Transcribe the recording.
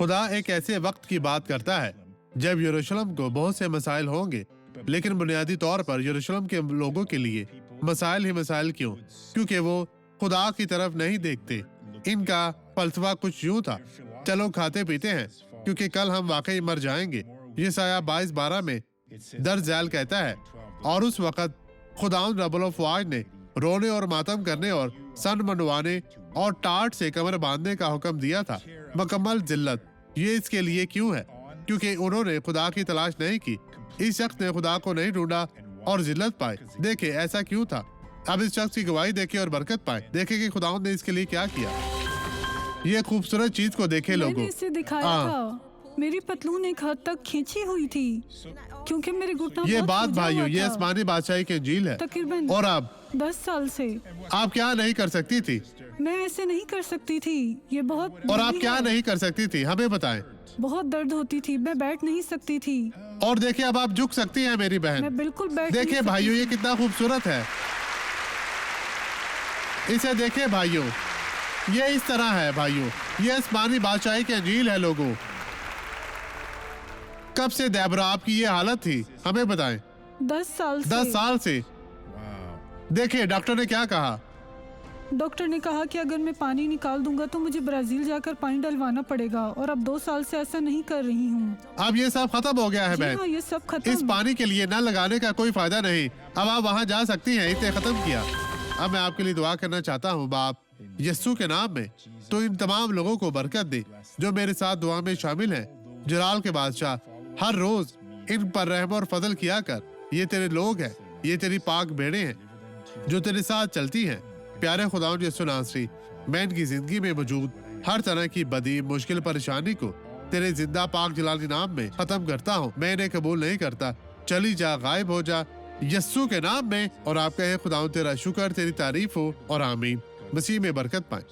खुदा एक ऐसे वक्त की बात करता है जब यरूशलेम को बहुत से मसाइल होंगे, लेकिन बुनियादी तौर पर यरूशलेम के लोगों के लिए मसाइल ही मसाइल क्यों? क्योंकि वो खुदा की तरफ नहीं देखते। इनका फलसफा कुछ यूं था, चलो खाते पीते हैं क्योंकि कल हम वाकई मर जाएंगे। यशायाह 22:12 में दर्ज झैल कहता है, और उस वक्त खुदावंद रब्बुल अफ़वाज ने रोने और मातम करने और सन मंडवाने और टाट से कमर बांधने का हुक्म दिया था। मुकम्मल जिल्लत ये इसके लिए क्यों है? क्योंकि उन्होंने खुदा की तलाश नहीं की। इस शख्स ने खुदा को नहीं ढूंढा और जिल्लत पाए। देखे ऐसा क्यों था? अब इस शख्स की गवाही देखे और बरकत पाए। देखे कि खुदावंद ने इसके लिए क्या किया। ये खूबसूरत चीज को देखे लोगों। मैंने इसे दिखाया था। मेरी पतलून एक हद तक खींची हुई थी क्योंकि मेरे घुटना ये बहुत बात सूजा भाइयों, हुआ ये था। आसमानी बादशाही की इंजील है। तकरीबन और अब 10 साल से आप क्या नहीं कर सकती थी? मैं ऐसे नहीं कर सकती थी। ये बहुत और आप बुरी क्या है। नहीं कर सकती थी? हमें बताएं। बहुत दर्द होती थी, मैं बैठ नहीं सकती थी। और देखिए अब आप झुक सकती हैं मेरी बहन। मैं बिल्कुल बैठ देखिए नहीं भाइयों, सकती ये कितना खूबसूरत है। इसे देखिए भाइयों, ये इस तरह है भाइयों। ये आसमानी बादशाही की अंजील है लोगों। कब से देबरा आपकी ये हालत थी? हमें बताएं। 10 साल से 10 साल से। देखिए डॉक्टर ने क्या कहा। डॉक्टर ने कहा कि अगर मैं पानी निकाल दूंगा तो मुझे ब्राजील जाकर पानी डलवाना पड़ेगा, और अब 2 साल से ऐसा नहीं कर रही हूँ। अब ये सब खत्म हो गया है जी बहन। हाँ, ये सब इस खत्म। पानी के लिए न लगाने का कोई फायदा नहीं। अब आप वहाँ जा सकती हैं। इसे खत्म किया। अब मैं आपके लिए दुआ करना चाहता हूँ बाप यस्सु के नाम में। तो इन तमाम लोगों को बरकत दे जो मेरे साथ दुआ में शामिल हैं। जलाल के बादशाह, हर रोज इन पर रहम और फजल किया कर। ये तेरे लोग हैं, ये तेरी पाक भेड़ें हैं जो तेरे साथ चलती हैं। प्यारे खुदावंद यीशु नासरी, मैं इनकी जिंदगी में मौजूद हर तरह की बदी मुश्किल परेशानी को तेरे जिंदा पाक जलाली नाम में खत्म करता हूँ। मैं इन्हें कबूल नहीं करता। चली जा, गायब हो जा यस्सु के नाम में। और आप कहें खुदावंद तेरा शुक्र, तेरी तारीफ हो और आमीन। मसीह में बरकत पाए।